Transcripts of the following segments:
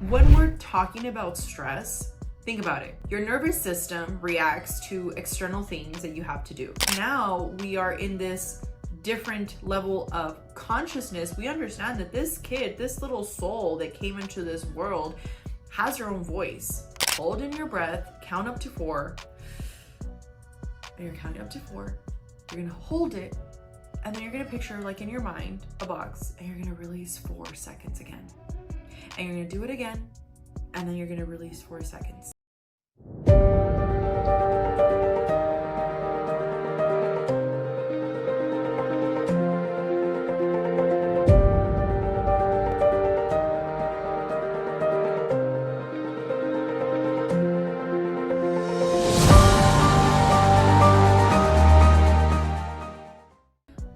When we're talking about stress, think about it. Your nervous system reacts to external things that you have to do. Now we are in this different level of consciousness. We understand that this kid, this little soul that came into this world, has her own voice. Hold in your breath, count up to 4. And you're counting up to 4. You're gonna hold it, and then you're gonna picture, like in your mind, a box, and you're gonna release 4 seconds again. And you're gonna do it again, and then you're gonna release 4 seconds.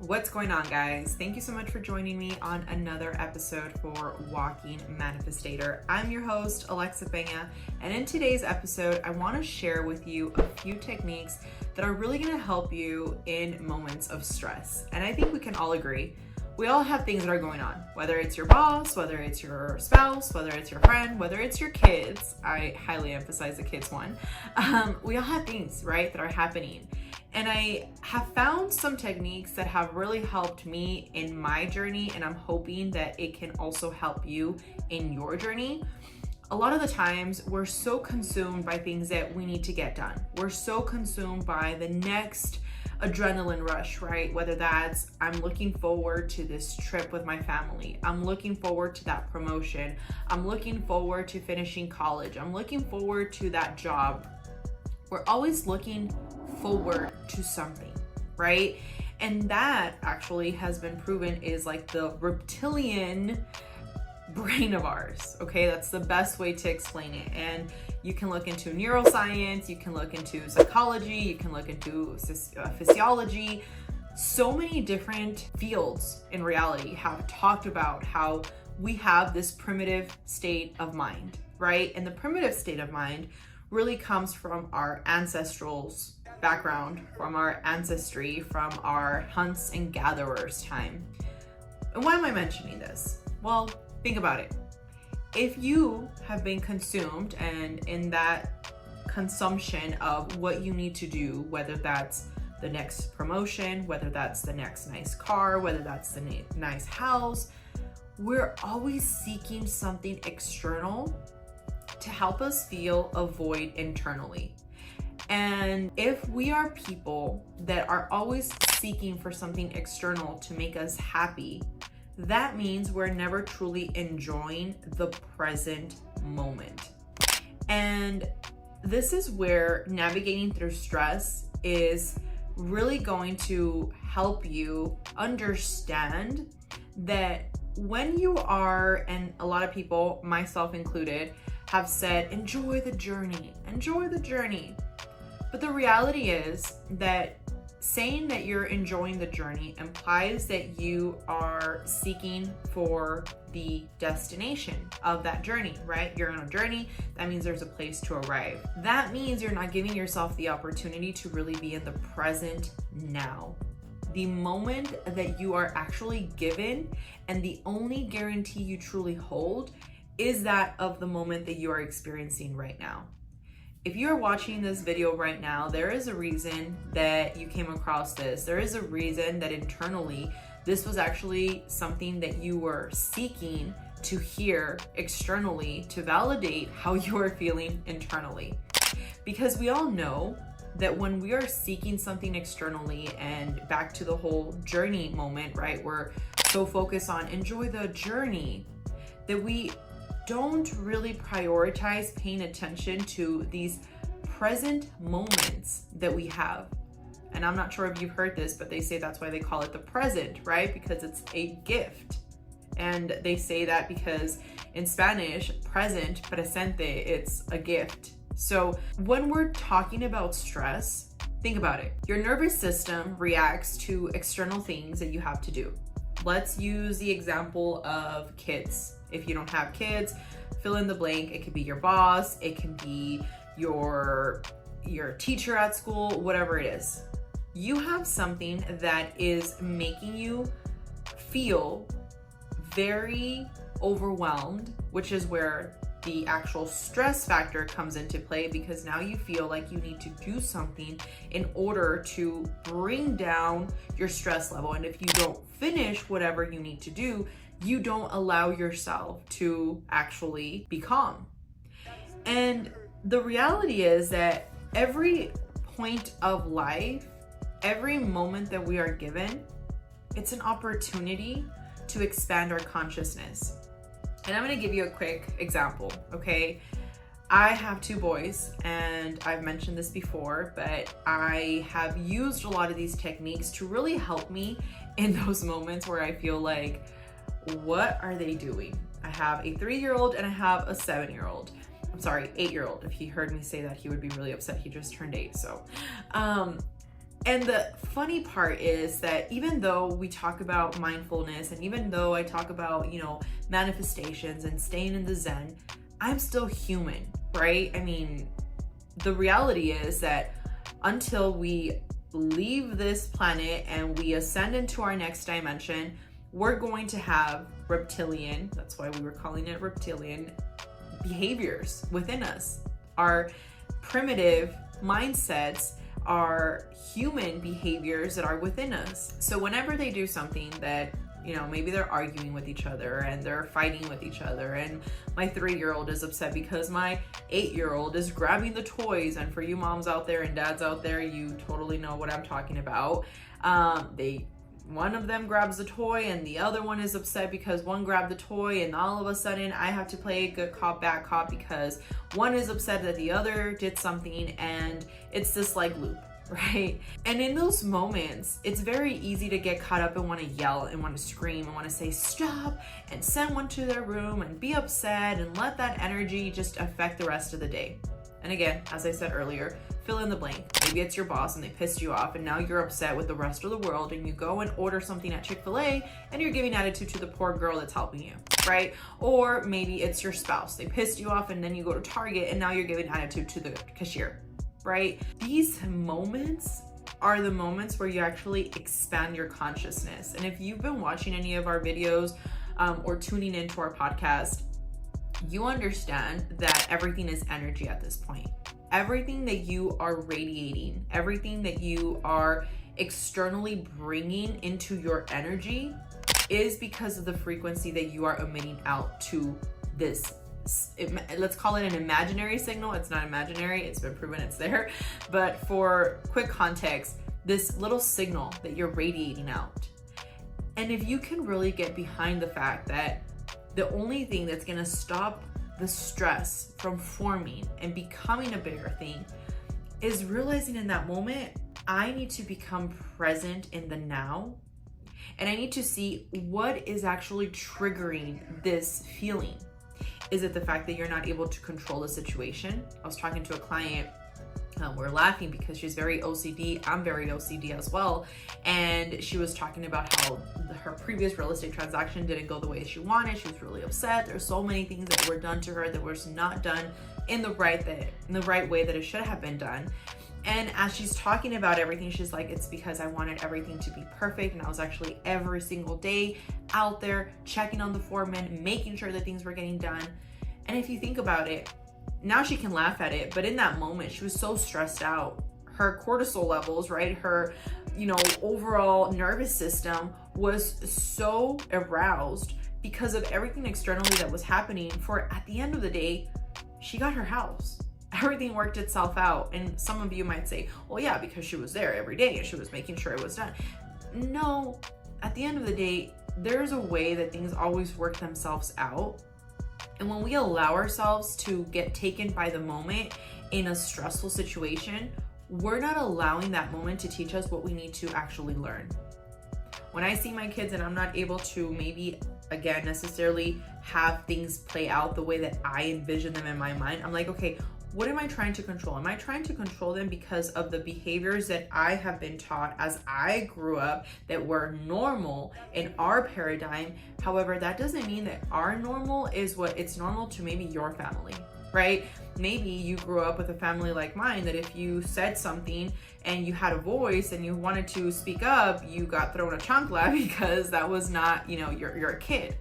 What's going on, guys? Thank you so much for joining me on another episode for Walking Manifestator. I'm your host, 𝐂𝐨𝐧𝐧𝐞𝐜, and in today's episode, I want to share with you a few techniques that are really going to help you in moments of stress. And I think we can all agree, we all have things that are going on, whether it's your boss, whether it's your spouse, whether it's your friend, whether it's your kids. I highly emphasize the kids one. We all have things, right, that are happening. And I have found some techniques that have really helped me in my journey, and I'm hoping that it can also help you in your journey. A lot of the times we're so consumed by things that we need to get done. We're so consumed by the next adrenaline rush, right? Whether that's, I'm looking forward to this trip with my family. I'm looking forward to that promotion. I'm looking forward to finishing college. I'm looking forward to that job. We're always looking forward to something, right? And that actually has been proven is like the reptilian brain of ours, okay? That's the best way to explain it. And you can look into neuroscience, you can look into psychology, you can look into physiology. So many different fields in reality have talked about how we have this primitive state of mind, right? And the primitive state of mind really comes from our ancestral's background, from our ancestry, from our hunts and gatherers time. And why am I mentioning this? Well, think about it. If you have been consumed and in that consumption of what you need to do, whether that's the next promotion, whether that's the next nice car, whether that's the nice house, we're always seeking something external to help us feel a void internally. And if we are people that are always seeking for something external to make us happy, that means we're never truly enjoying the present moment. And this is where navigating through stress is really going to help you understand that when you are, and a lot of people, myself included, have said, enjoy the journey, enjoy the journey. But the reality is that saying that you're enjoying the journey implies that you are seeking for the destination of that journey, right? You're on a journey, that means there's a place to arrive. That means you're not giving yourself the opportunity to really be in the present now. The moment that you are actually given, and the only guarantee you truly hold, is that of the moment that you are experiencing right now. If you're watching this video right now, there is a reason that you came across this. There is a reason that internally, this was actually something that you were seeking to hear externally to validate how you are feeling internally. Because we all know that when we are seeking something externally, and back to the whole journey moment, right? We're so focused on enjoy the journey that we don't really prioritize paying attention to these present moments that we have. And I'm not sure if you've heard this, but they say that's why they call it the present, right? Because it's a gift. And they say that because in Spanish, present, presente, it's a gift. So when we're talking about stress, think about it. Your nervous system reacts to external things that you have to do. Let's use the example of kids. If you don't have kids, fill in the blank. It could be your boss, it can be your teacher at school, whatever it is. You have something that is making you feel very overwhelmed, which is where the actual stress factor comes into play, because now you feel like you need to do something in order to bring down your stress level. And if you don't finish whatever you need to do, you don't allow yourself to actually be calm. And the reality is that every point of life, every moment that we are given, it's an opportunity to expand our consciousness. And I'm going to give you a quick example, okay? I have 2 boys, and I've mentioned this before, but I have used a lot of these techniques to really help me in those moments where I feel like, what are they doing? I have a 3-year-old and I have a 7-year-old. I'm sorry, 8-year-old. If he heard me say that, he would be really upset. He just turned 8, so. And the funny part is that even though we talk about mindfulness, and even though I talk about, manifestations and staying in the Zen, I'm still human, right? I mean, the reality is that until we leave this planet and we ascend into our next dimension, we're going to have reptilian, that's why we were calling it reptilian, behaviors within us. Our primitive mindsets, are human behaviors that are within us. So whenever they do something that, maybe they're arguing with each other and they're fighting with each other, and my 3-year-old is upset because my 8-year-old is grabbing the toys, and for you moms out there and dads out there, you totally know what I'm talking about. One of them grabs the toy and the other one is upset because one grabbed the toy, and all of a sudden I have to play good cop, bad cop because one is upset that the other did something, and it's this like loop, right? And in those moments, it's very easy to get caught up and want to yell and want to scream and want to say stop and send one to their room and be upset and let that energy just affect the rest of the day. And again, as I said earlier, fill in the blank. Maybe it's your boss and they pissed you off and now you're upset with the rest of the world, and you go and order something at Chick-fil-A and you're giving attitude to the poor girl that's helping you, right? Or maybe it's your spouse. They pissed you off and then you go to Target and now you're giving attitude to the cashier, right? These moments are the moments where you actually expand your consciousness. And if you've been watching any of our videos or tuning into our podcast, you understand that everything is energy at this point. Everything that you are radiating, everything that you are externally bringing into your energy is because of the frequency that you are emitting out to this. Let's call it an imaginary signal. It's not imaginary, it's been proven it's there. But for quick context, this little signal that you're radiating out. And if you can really get behind the fact that the only thing that's gonna stop the stress from forming and becoming a bigger thing is realizing in that moment, I need to become present in the now. And I need to see what is actually triggering this feeling. Is it the fact that you're not able to control the situation? I was talking to a client, we're laughing because she's very OCD. I'm very OCD as well. And she was talking about how her previous real estate transaction didn't go the way she wanted. She was really upset. There's so many things that were done to her that was not done in the right way that it should have been done. And as she's talking about everything, she's like, it's because I wanted everything to be perfect. And I was actually every single day out there checking on the foreman, making sure that things were getting done. And if you think about it, now she can laugh at it, but in that moment, she was so stressed out. Her cortisol levels, right? Her, overall nervous system was so aroused because of everything externally that was happening. For at the end of the day, she got her house. Everything worked itself out. And some of you might say, well, yeah, because she was there every day and she was making sure it was done. No, at the end of the day, there's a way that things always work themselves out. And when we allow ourselves to get taken by the moment in a stressful situation, we're not allowing that moment to teach us what we need to actually learn. When I see my kids and I'm not able to maybe, again, necessarily have things play out the way that I envision them in my mind, I'm like, okay, what am I trying to control? Am I trying to control them because of the behaviors that I have been taught as I grew up that were normal in our paradigm? However, that doesn't mean that our normal is what it's normal to maybe your family, right? Maybe you grew up with a family like mine that if you said something and you had a voice and you wanted to speak up, you got thrown a chancla because that was not, you're a kid.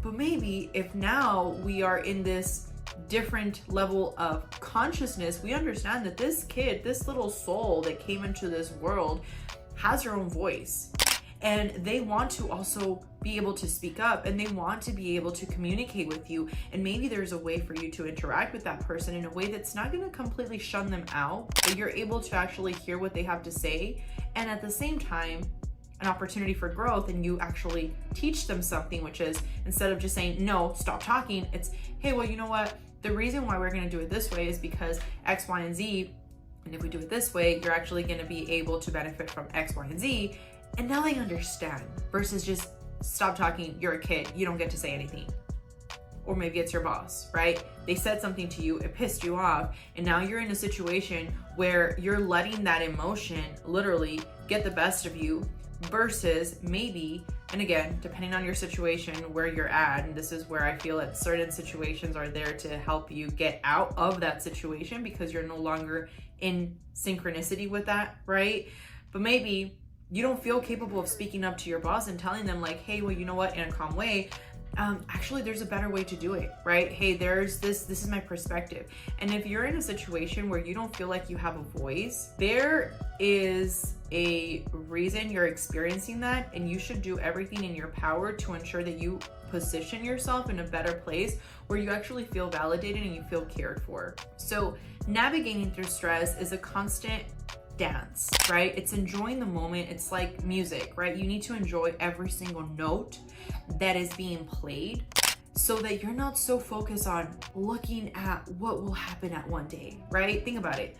But maybe if now we are in this different level of consciousness, we understand that this kid, this little soul that came into this world, has her own voice. And they want to also be able to speak up, and they want to be able to communicate with you. And maybe there's a way for you to interact with that person in a way that's not going to completely shun them out, but you're able to actually hear what they have to say. And at the same time, an opportunity for growth, and you actually teach them something, which is, instead of just saying, no, stop talking, it's, hey, well, you know what? The reason why we're going to do it this way is because X, Y, and Z. And if we do it this way, you're actually going to be able to benefit from X, Y, and Z. And now they understand, versus just stop talking, you're a kid, you don't get to say anything. Or maybe it's your boss, right? They said something to you, it pissed you off, and now you're in a situation where you're letting that emotion literally get the best of you, versus maybe, and again, depending on your situation, where you're at, and this is where I feel that certain situations are there to help you get out of that situation because you're no longer in synchronicity with that, right? But maybe you don't feel capable of speaking up to your boss and telling them like, hey, well, you know what, in a calm way, actually there's a better way to do it, right? Hey, there's this is my perspective. And if you're in a situation where you don't feel like you have a voice, there is a reason you're experiencing that, and you should do everything in your power to ensure that you position yourself in a better place where you actually feel validated and you feel cared for. So navigating through stress is a constant dance, right? It's enjoying the moment. It's like music, right? You need to enjoy every single note that is being played so that you're not so focused on looking at what will happen at one day, right? Think about it.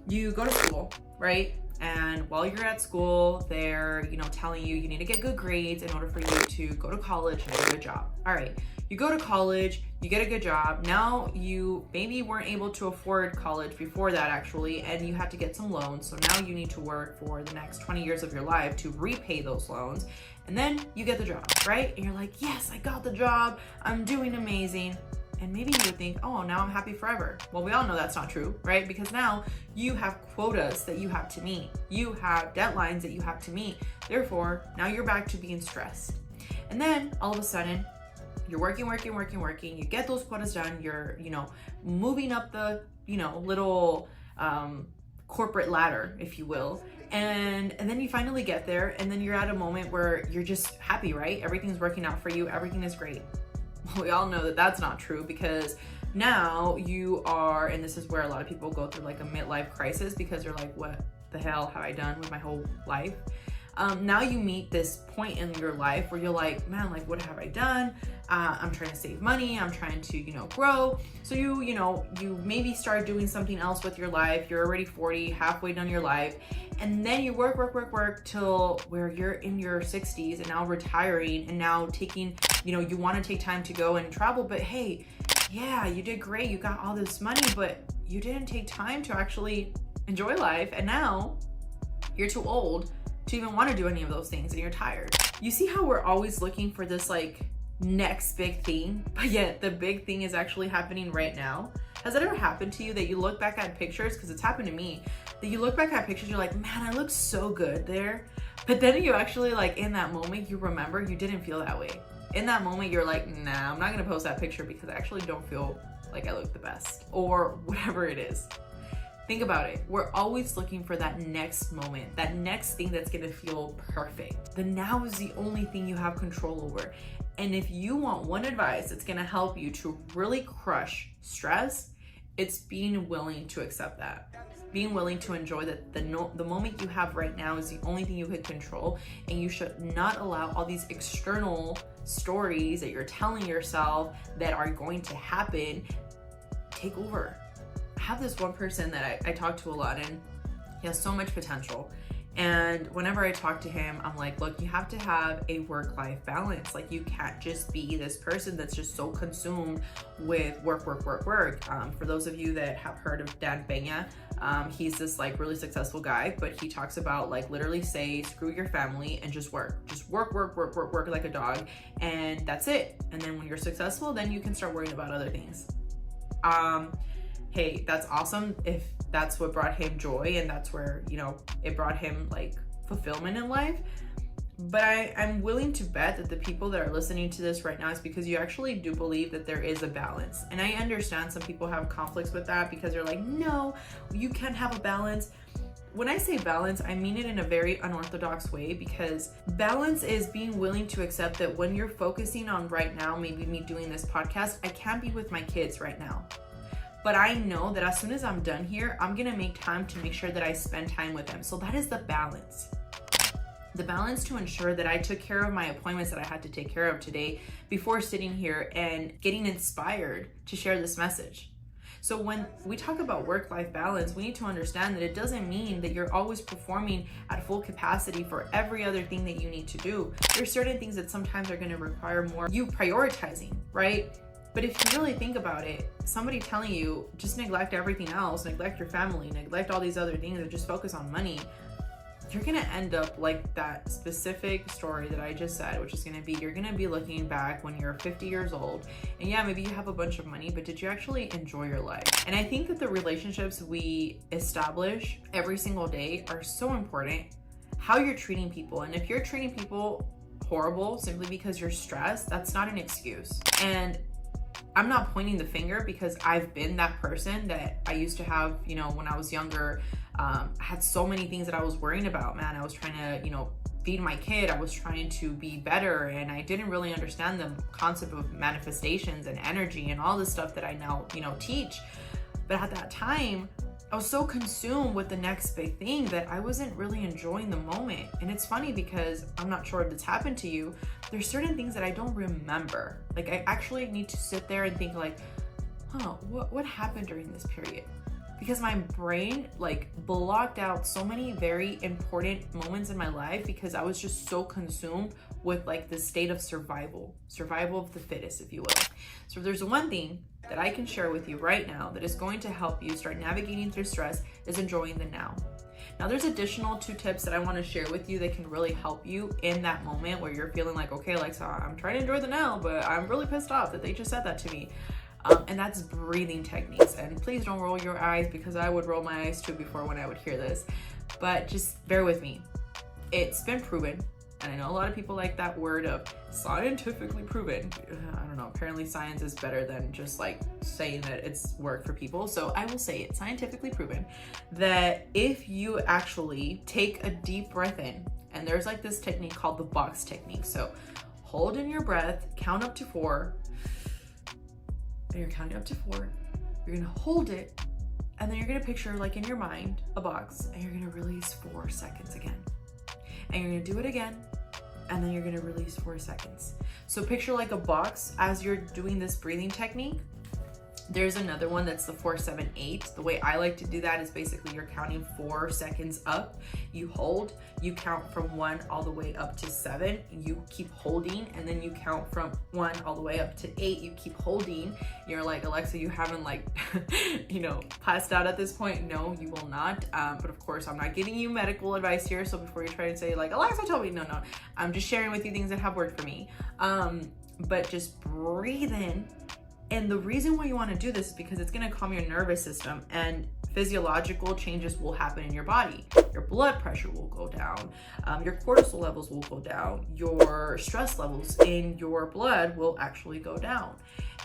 You go to school, right? And while you're at school, they're, telling you need to get good grades in order for you to go to college and get a good job. All right, you go to college, you get a good job. Now you maybe weren't able to afford college before that actually, and you had to get some loans. So now you need to work for the next 20 years of your life to repay those loans. And then you get the job, right? And you're like, yes, I got the job. I'm doing amazing. And maybe you would think, oh, now I'm happy forever. Well, we all know that's not true, right? Because now you have quotas that you have to meet. You have deadlines that you have to meet. Therefore, now you're back to being stressed. And then all of a sudden, you're working. You get those quotas done. You're, moving up the, little corporate ladder, if you will. And then you finally get there, and then you're at a moment where you're just happy, right? Everything's working out for you. Everything is great. We all know that that's not true, because now you are, and this is where a lot of people go through like a midlife crisis, because they're like, what the hell have I done with my whole life? Now you meet this point in your life where you're like, man, like, what have I done? I'm trying to save money. I'm trying to, grow. So you maybe start doing something else with your life. You're already 40, halfway done your life. And then you work till where you're in your 60s and now retiring and now taking, you want to take time to go and travel, but hey, yeah, you did great. You got all this money, but you didn't take time to actually enjoy life. And now you're too old to even want to do any of those things, and you're tired. You see how we're always looking for this like next big thing, but yet the big thing is actually happening right now? Has it ever happened to you that you look back at pictures, because it's happened to me, that you look back at pictures, you're like, man, I look so good there. But then you actually, like, in that moment, you remember you didn't feel that way. In that moment, you're like, nah, I'm not gonna post that picture because I actually don't feel like I look the best, or whatever it is. Think about it. We're always looking for that next moment, that next thing that's gonna feel perfect. The now is the only thing you have control over. And if you want one advice that's gonna help you to really crush stress, it's being willing to accept that. Being willing to enjoy that the moment you have right now is the only thing you can control, and you should not allow all these external stories that you're telling yourself that are going to happen take over. I have this one person that I talk to a lot, and he has so much potential. And whenever I talk to him, I'm like, look, you have to have a work-life balance. Like, you can't just be this person that's just so consumed with work. For those of you that have heard of Pena, he's this like really successful guy, but he talks about like literally say, screw your family and just work. Just work like a dog, and that's it. And then when you're successful, then you can start worrying about other things. Hey, that's awesome if that's what brought him joy and that's where, it brought him like fulfillment in life. But I'm willing to bet that the people that are listening to this right now is because you actually do believe that there is a balance. And I understand some people have conflicts with that because they're like, no, you can't have a balance. When I say balance, I mean it in a very unorthodox way, because balance is being willing to accept that when you're focusing on right now, maybe me doing this podcast, I can't be with my kids right now. But I know that as soon as I'm done here, I'm gonna make time to make sure that I spend time with them. So that is the balance. The balance to ensure that I took care of my appointments that I had to take care of today before sitting here and getting inspired to share this message. So when we talk about work-life balance, we need to understand that it doesn't mean that you're always performing at full capacity for every other thing that you need to do. There's certain things that sometimes are going to require more you prioritizing, right? But if you really think about it, somebody telling you just neglect everything else, neglect your family, neglect all these other things, and just focus on money, you're gonna end up like that specific story that I just said, which is gonna be, you're gonna be looking back when you're 50 years old, and yeah, maybe you have a bunch of money, but did you actually enjoy your life? And I think that the relationships we establish every single day are so important. How you're treating people, and if you're treating people horrible simply because you're stressed, that's not an excuse. And I'm not pointing the finger, because I've been that person that I used to have, you know, when I was younger. I had so many things that I was worrying about, man. I was trying to, you know, feed my kid. I was trying to be better, and I didn't really understand the concept of manifestations and energy and all this stuff that I now, you know, teach. But at that time, I was so consumed with the next big thing that I wasn't really enjoying the moment. And it's funny, because I'm not sure if it's happened to you. There's certain things that I don't remember. Like, I actually need to sit there and think like, what happened during this period? Because my brain like blocked out so many very important moments in my life, because I was just so consumed with like the state of survival of the fittest, if you will. So if there's one thing that I can share with you right now that is going to help you start navigating through stress, is enjoying the now. Now, there's additional 2 tips that I want to share with you that can really help you in that moment where you're feeling like, okay, Alexa, I'm trying to enjoy the now, but I'm really pissed off that they just said that to me. And that's breathing techniques. And please don't roll your eyes, because I would roll my eyes too before when I would hear this. But just bear with me. It's been proven, and I know a lot of people like that word of scientifically proven. I don't know, apparently science is better than just like saying that it's worked for people. So I will say it, scientifically proven, that if you actually take a deep breath in, and there's like this technique called the box technique. So hold in your breath, count up to 4, and you're counting up to 4, you're gonna hold it, and then you're gonna picture, like in your mind, a box, and you're gonna release 4 seconds again. And you're gonna do it again, and then you're gonna release 4 seconds. So picture like a box as you're doing this breathing technique. There's another one that's the 4-7-8. The way I like to do that is basically you're counting 4 seconds up, you hold, you count from 1 all the way up to 7, you keep holding, and then you count from 1 all the way up to 8, you keep holding. You're like, Alexa, you haven't like, you know, passed out at this point. No, you will not. But of course, I'm not giving you medical advice here. So before you try to say like, Alexa told me, no, I'm just sharing with you things that have worked for me. But just breathe in. And the reason why you want to do this is because it's going to calm your nervous system, and physiological changes will happen in your body. Your blood pressure will go down, your cortisol levels will go down, your stress levels in your blood will actually go down.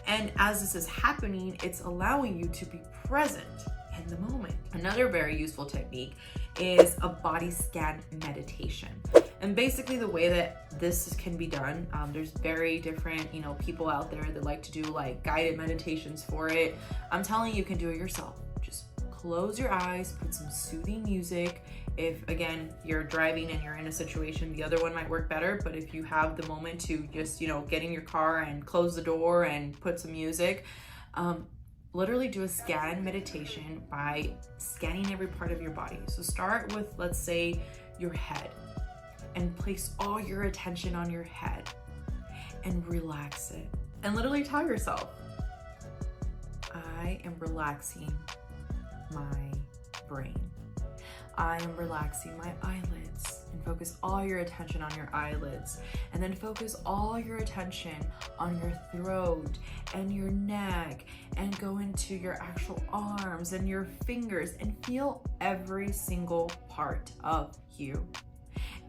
And as this is happening, it's allowing you to be present in the moment. Another very useful technique is a body scan meditation. And basically the way that this can be done, there's very different, you know, people out there that like to do like guided meditations for it. I'm telling you, you can do it yourself. Just close your eyes, put some soothing music. If again, you're driving and you're in a situation, the other one might work better. But if you have the moment to just, you know, get in your car and close the door and put some music, literally do a scan meditation by scanning every part of your body. So start with, let's say, your head, and place all your attention on your head and relax it. And literally tell yourself, I am relaxing my brain. I am relaxing my eyelids. And focus all your attention on your eyelids. And then focus all your attention on your throat and your neck, and go into your actual arms and your fingers, and feel every single part of you.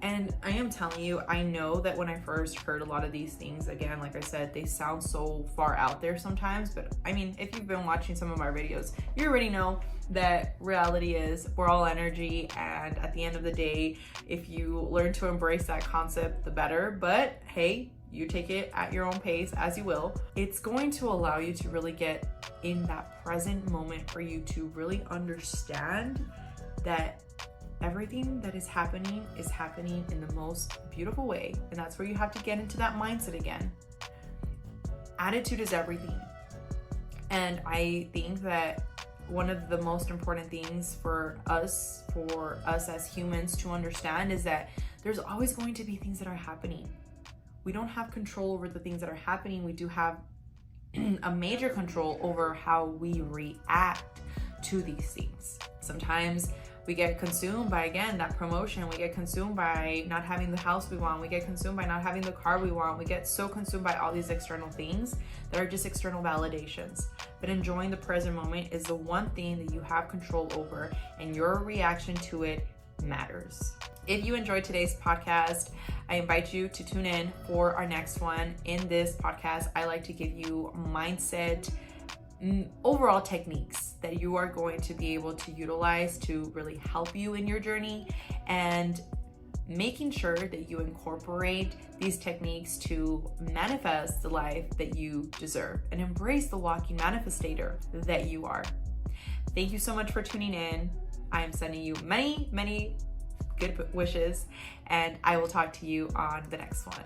And I am telling you, I know that when I first heard a lot of these things, again, like I said, they sound so far out there sometimes, but I mean, if you've been watching some of my videos, you already know that reality is we're all energy, and at the end of the day, if you learn to embrace that concept, the better. But hey, you take it at your own pace as you will. It's going to allow you to really get in that present moment for you to really understand that everything that is happening in the most beautiful way. And that's where you have to get into that mindset again. Attitude is everything. And I think that one of the most important things for us as humans to understand is that there's always going to be things that are happening. We don't have control over the things that are happening. We do have a major control over how we react to these things. Sometimes we get consumed by, again, that promotion. We get consumed by not having the house we want. We get consumed by not having the car we want. We get so consumed by all these external things that are just external validations. But enjoying the present moment is the one thing that you have control over, and your reaction to it matters. If you enjoyed today's podcast, I invite you to tune in for our next one. In this podcast, I like to give you mindset overall techniques that you are going to be able to utilize to really help you in your journey, and making sure that you incorporate these techniques to manifest the life that you deserve and embrace the walking manifestator that you are. Thank you so much for tuning in. I am sending you many, many good wishes, and I will talk to you on the next one.